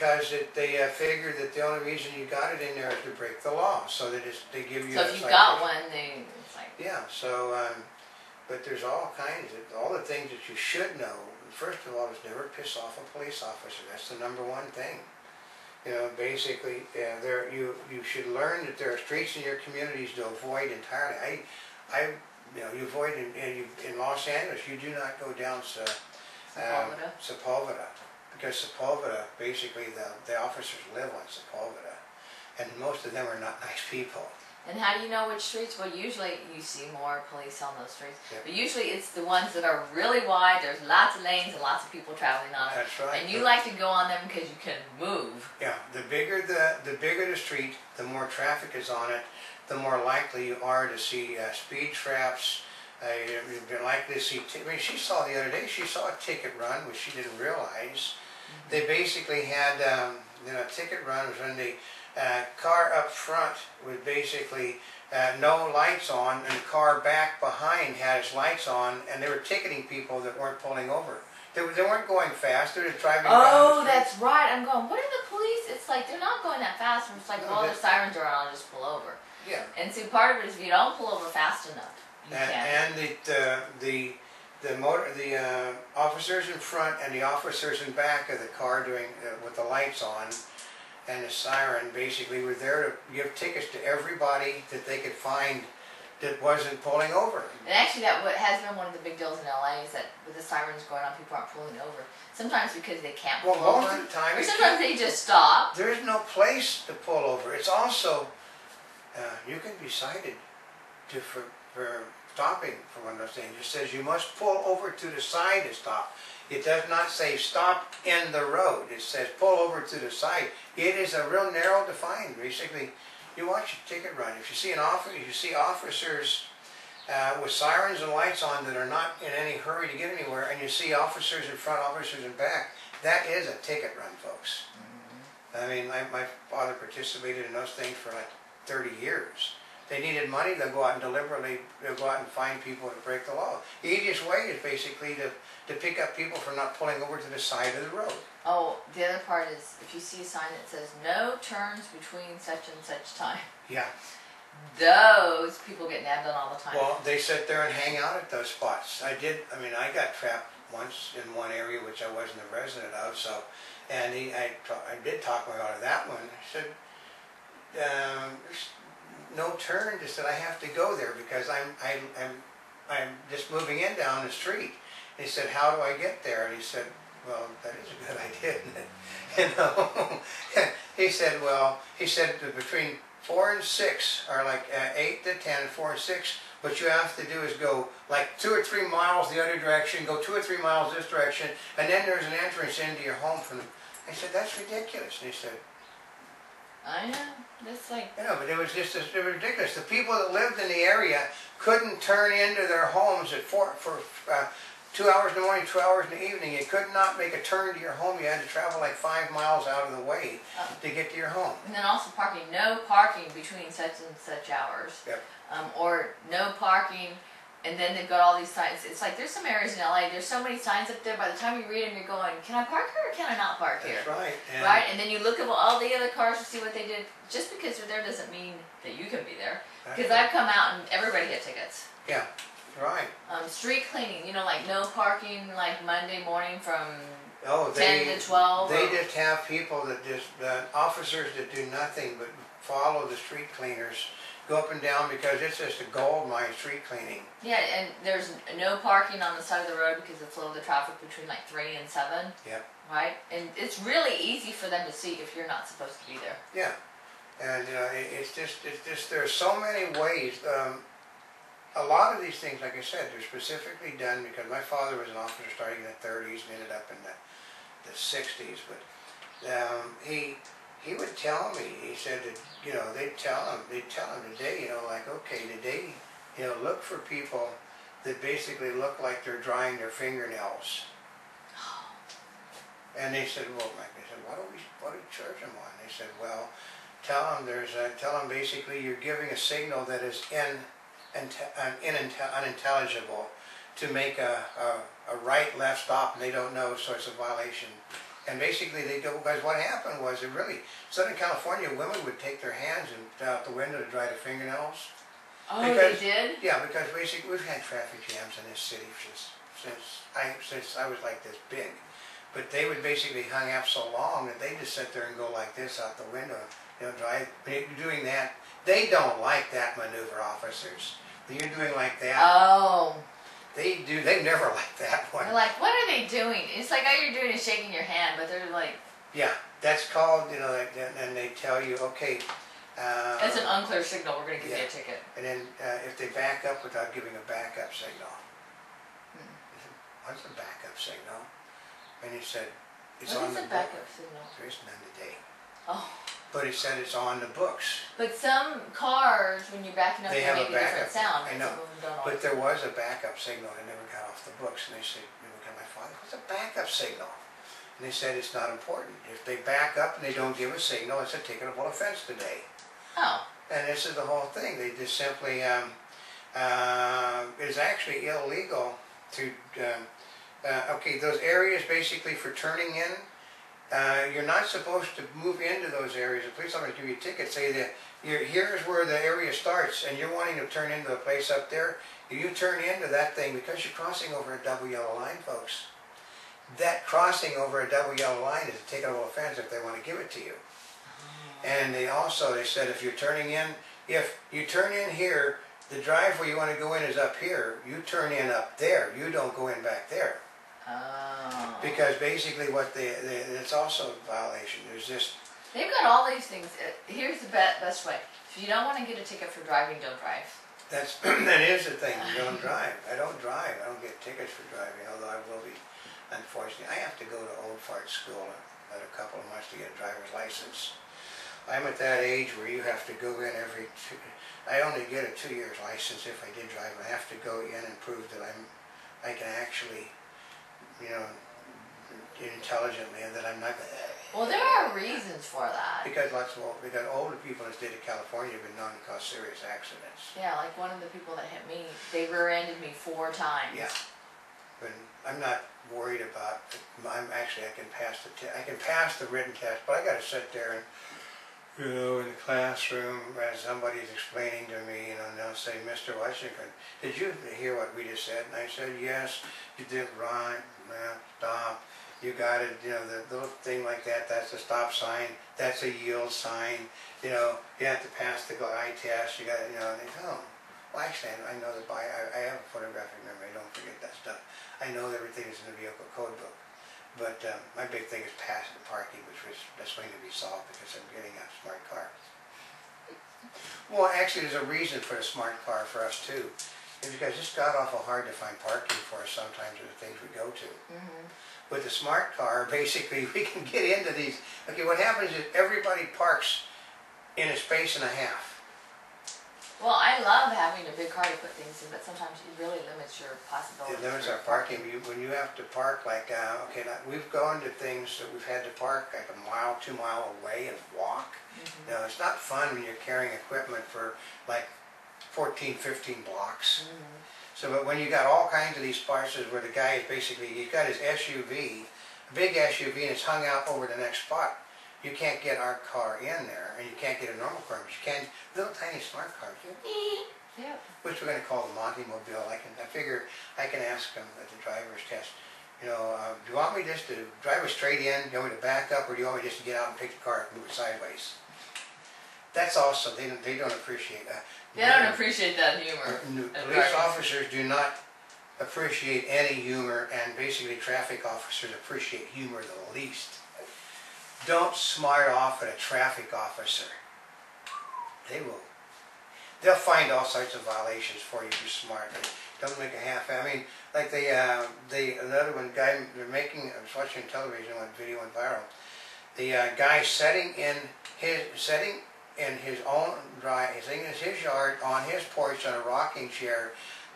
because they figured that the only reason you got it in there is to break the law, so they give you. So if you got one, it's like. Yeah. So, but there's all the things that you should know. First of all, is never piss off a police officer. That's the number one thing. You know, basically, you should learn that there are streets in your communities to avoid entirely. You avoid in Los Angeles. You do not go down Sepulveda, because Sepulveda, basically the officers live on Sepulveda, and most of them are not nice people. And how do you know which streets? Well, usually you see more police on those streets. Yeah. But usually it's the ones that are really wide, there's lots of lanes and lots of people traveling on it. That's right. And you like to go on them because you can move. Yeah, the bigger the street, the more traffic is on it, the more likely you are to see speed traps. You're likely to see, she saw the other day, she saw a ticket run, which she didn't realize. Mm-hmm. They basically had, a ticket run was when the car up front with basically no lights on, and the car back behind had its lights on, and they were ticketing people that weren't pulling over. They weren't going fast, they were driving down the street. Oh, that's right. I'm going, what are the police? It's like they're not going that fast. It's like, well, the sirens are on, I'll just pull over. Yeah. And see, part of it is if you don't pull over fast enough, you can't. And the officers in front and the officers in back of the car doing with the lights on and the siren basically were there to give tickets to everybody that they could find that wasn't pulling over. And actually what has been one of the big deals in LA is that with the sirens going on, people aren't pulling over. Sometimes because they can't pull over. Most of the time. Or sometimes they just stop. There is no place to pull over. It's also, you can be cited for stopping, for one of those things. It says you must pull over to the side to stop. It does not say stop in the road. It says pull over to the side. It is a real narrow define. Basically, you watch a ticket run. If you see officers with sirens and lights on that are not in any hurry to get anywhere, and you see officers in front, officers in back, that is a ticket run, folks. Mm-hmm. I mean, my father participated in those things for like 30 years. They needed money, they'll go out and they'll go out and find people that break the law. The easiest way is basically to pick up people for not pulling over to the side of the road. Oh, the other part is if you see a sign that says no turns between such and such time. Yeah. Those people get nabbed on all the time. Well, they sit there and hang out at those spots. I got trapped once in one area which I wasn't a resident of, so, and I did talk my way out of that one. I said, no turn, just that I have to go there because I'm just moving in down the street. And he said, how do I get there? And he said, well, that is a good idea, isn't it? You know, he said that between 4 and 6 are like 8 to 10, 4 and 6. What you have to do is go like 2 or 3 miles the other direction, go 2 or 3 miles this direction, and then there's an entrance into your home from. I said, that's ridiculous. And he said, I know. That's like. You know, but it was ridiculous. The people that lived in the area couldn't turn into their homes at 2 hours in the morning, 2 hours in the evening. You could not make a turn to your home. You had to travel like 5 miles out of the way to get to your home. And then also parking. No parking between such and such hours. Yep. Or no parking. And then they've got all these signs. It's like there's some areas in LA, there's so many signs up there, by the time you read them, you're going, can I park here or can I not park here? That's right. Right? And then you look at all the other cars to see what they did. Just because they're there doesn't mean that you can be there. Because I've come out and everybody get tickets. Yeah, right. Street cleaning, like no parking, like Monday morning from 10 to 12. They just have people officers that do nothing but follow the street cleaners. Go up and down because it's just a gold mine, street cleaning. Yeah, and there's no parking on the side of the road because it's low the traffic between like 3 and 7. Yeah. Right? And it's really easy for them to see if you're not supposed to be there. Yeah. And it's just there's so many ways. A lot of these things, like I said, they're specifically done because my father was an officer starting in the 30s and ended up in the 60s. But he would tell me, he said that, they'd tell him today, like, okay, today, look for people that basically look like they're drying their fingernails. And they said, well, Mike, they said, what do we charge them on? They said, well, tell them basically you're giving a signal that is unintelligible to make a right-left stop, and they don't know, so it's a violation. And basically they go, because what happened was, it really, Southern California, women would take their hands and out the window to dry their fingernails. Oh, Because- they did? Yeah, because basically we've had traffic jams in this city since I was like this big. But they would basically hung up so long that they just sit there and go like this out the window, drive. When you're doing that, they don't like that maneuver, officers. When you're doing like that, Oh. they never like that one. They're like, what are they doing? It's like all you're doing is shaking your hand, but they're like, Yeah, that's called, and they tell you, okay. that's an unclear signal, we're gonna give you yeah. a ticket. And then if they back up without giving a backup signal. I said, what's a backup signal? And he said, it's What on is the a backup book. signal? There is none today. Oh. But he said it's on the books. But some cars, when you're backing up, They they have make a a different backup. sound. I know. Some of them don't But always. there was a backup signal that never got off the books. And they said, my father, what's a backup signal? And they said it's not important. If they back up and they don't give a signal, it's a ticketable offense today. Oh. And this is the whole thing. They just simply, it's actually illegal to, okay, those areas basically for turning in, you're not supposed to move into those areas. The police officers give you a ticket, say that here's where the area starts and you're wanting to turn into a place up there. You turn into that thing because you're crossing over a double yellow line, folks. That crossing over a double yellow line is a ticketable offense if they want to give it to you. And they said if you're turning in, if you turn in here, the driveway you want to go in is up here, you turn in up there, you don't go in back there. Oh. Because basically it's also a violation. There's just, They've got all these things. Here's the best way. If you don't want to get a ticket for driving, don't drive. that is the thing, you don't drive. I don't drive, I don't get tickets for driving, although I will be, unfortunately. I have to go to Old Fart School in a couple of months to get a driver's license. I'm at that age where you have to go in I only get a 2 years license if I did drive. I have to go in and prove that I can actually, intelligently, and that I'm not. Well, there are reasons for that. Because older people in the state of California have been known to cause serious accidents. Yeah, like one of the people that hit me, they rear-ended me 4 times. Yeah, but I'm not worried about. I can pass the written test, but I got to sit there and. In the classroom, as somebody's explaining to me, and they'll say, Mr. Washington, did you hear what we just said? And I said, yes, you did right, stop, you got it, the little thing like that, that's a stop sign, that's a yield sign, you have to pass the eye test, you got to, and they say, oh, well actually, I know I have a photographic memory, I don't forget that stuff. I know everything is in the vehicle code book. But my big thing is passing the parking, that's going to be solved because I'm getting a smart car. Well, actually, there's a reason for the smart car for us too. It's because it's got awful hard to find parking for us sometimes in the things we go to. Mm-hmm. With the smart car, basically, we can get into these. Okay, what happens is everybody parks in a space and a half. Well, I love having a big car to put things in, but sometimes it really limits your possibilities. It limits for our parking. When you have to park like, we've gone to things that we've had to park like a mile, 2 mile away and walk. Mm-hmm. Now, it's not fun when you're carrying equipment for like 14, 15 blocks. Mm-hmm. So, but when you got all kinds of these places where the guy is basically, he's got his SUV, a big SUV, and it's hung out over the next spot. You can't get our car in there, and you can't get a normal car, but you can little tiny smart cars. Yeah. Which we're going to call the Monty Mobile. I figure I can ask them at the driver's test. Do you want me just to drive it straight in? Do you want me to back up, or do you want me just to get out and pick the car and move it sideways? That's also they don't appreciate that. They don't appreciate that humor. Police officers do not appreciate any humor, and basically traffic officers appreciate humor the least. Don't smart off at a traffic officer. They'll find all sorts of violations for you if you're smart. Don't make a half. I mean, like another one guy they're making. I was watching television when video went viral. The guy sitting in his own his yard on his porch on a rocking chair.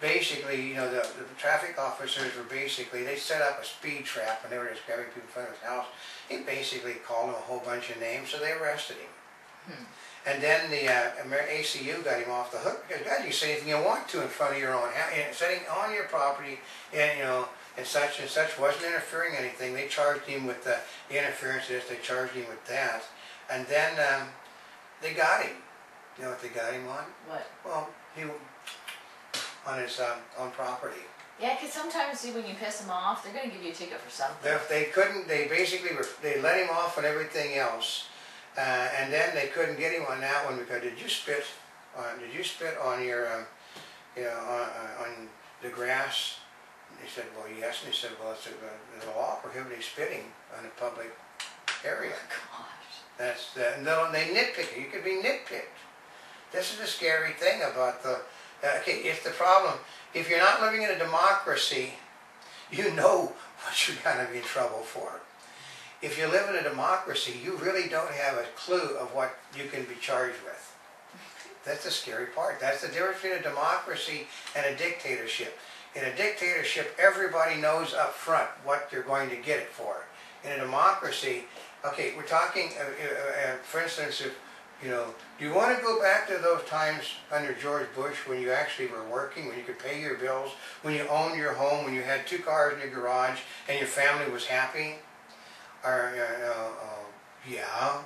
Basically, the traffic officers were they set up a speed trap when they were just grabbing people in front of his house. He basically called him a whole bunch of names, so they arrested him. And then the ACU got him off the hook because, God, you can say anything you want to in front of your own house, sitting on your property, and and such wasn't interfering anything. They charged him with the interference of this, they charged him with that. And then they got him. You know what they got him on? What? Well, he on his own property. Yeah, because sometimes see, when you piss them off, they're going to give you a ticket for something. They couldn't, they basically they let him off on everything else. And then they couldn't get him on that one because did you spit on your, you know, on the grass? And he said, well, yes. And he said, well, it's a law prohibiting spitting on a public area. Oh, gosh. That's no, they nitpick it. You could be nitpicked. This is the scary thing about the. Okay, if the problem, if you're not living in a democracy, you know what you're going to be in trouble for. If you live in a democracy, you really don't have a clue of what you can be charged with. That's the scary part. That's the difference between a democracy and a dictatorship. In a dictatorship, everybody knows up front what you're going to get it for. In a democracy, okay, we're talking, for instance, if, you know, do you want to go back to those times under George Bush when you actually were working, when you could pay your bills, when you owned your home, when you had 2 cars in your garage, and your family was happy? Or, yeah.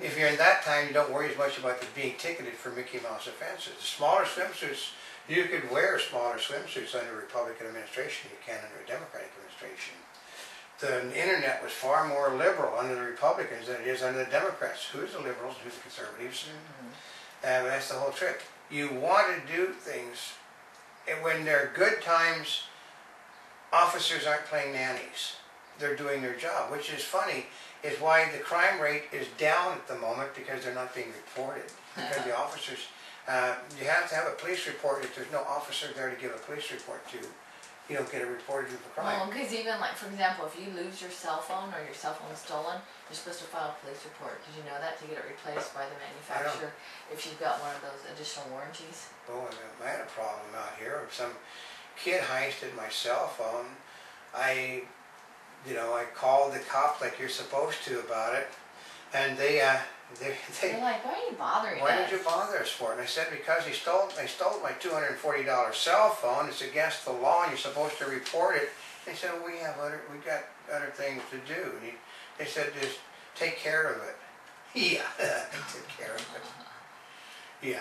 If you're in that time, you don't worry as much about being ticketed for Mickey Mouse offenses. The smaller swimsuits, you could wear smaller swimsuits under a Republican administration you can under a Democratic administration. The internet was far more liberal under the Republicans than it is under the Democrats. Who's the liberals, who's the conservatives? And that's the whole trick. You want to do things, and when they're good times, officers aren't playing nannies. They're doing their job, which is funny, is why the crime rate is down at the moment because they're not being reported. Because the officers, you have to have a police report. If there's no officer there to give a police report to, you don't get it reported for crime. Well, because even like, for example, if you lose your cell phone or your cell phone is stolen, you're supposed to file a police report. Did you know that? To get it replaced by the manufacturer if you've got one of those additional warranties? Oh, I had a problem out here. Some kid heisted my cell phone. I called the cops like you're supposed to about it, and they're like, why are you bothering us? Why did you bother us for it? And I said, because they stole my $240 cell phone. It's against the law, and you're supposed to report it. They said, well, we got other things to do. And they said, just take care of it. Yeah, I took care of it. Yeah.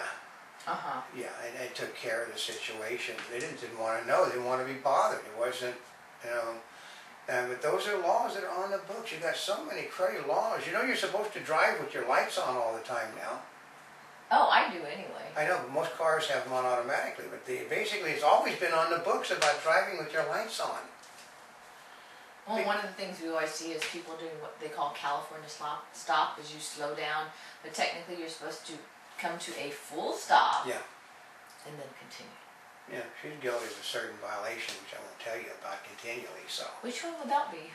Yeah, and I took care of the situation. They didn't want to know. They didn't want to be bothered. It wasn't, you know. But those are laws that are on the books. You got so many crazy laws. You know you're supposed to drive with your lights on all the time now. Oh, I do anyway. I know, but most cars have them on automatically. But basically, it's always been on the books about driving with your lights on. Well, one of the things we always see is people doing what they call California stop, is you slow down, but technically you're supposed to come to a full stop. Yeah. And then continue. Yeah, she's guilty of a certain violation, which I won't tell you about continually, so. Which one would that be?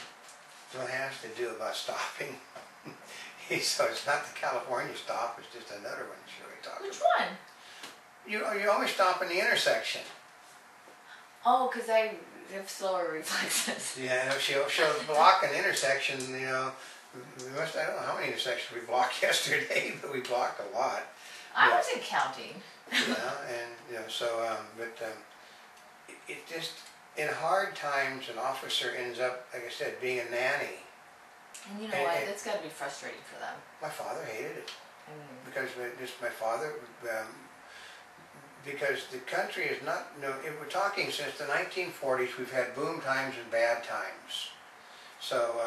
So it has to do about stopping. So it's not the California stop, it's just another one she's really talking Which about. one? You always stop in the intersection. Oh, because I have slower reflexes. Yeah, she'll block an intersection, you know. I don't know how many intersections we blocked yesterday, but we blocked a lot. I wasn't counting. Yeah, and you know, so it just, in hard times, an officer ends up, like I said, being a nanny. And you know what? That's got to be frustrating for them. My father hated it because my father, because the country is not. We're talking since the 1940s. We've had boom times and bad times. So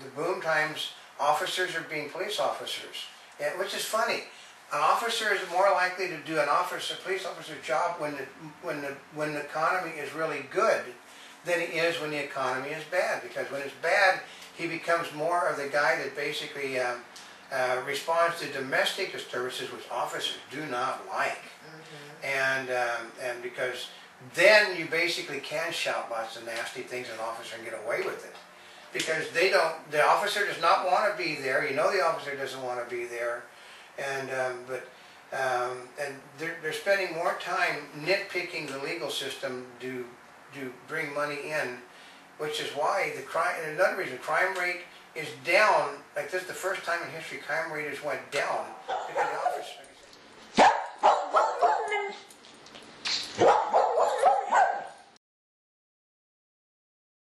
the boom times, officers are being police officers, which is funny. An officer is more likely to do police officer's job when the economy is really good than he is when the economy is bad. Because when it's bad, he becomes more of the guy that basically responds to domestic disturbances, which officers do not like. And because then you basically can shout lots of nasty things at an officer and get away with it. Because the officer does not want to be there. You know the officer doesn't want to be there. And they're spending more time nitpicking the legal system to bring money in, which is why another reason crime rate is down. Like this is the first time in history crime rate has went down because the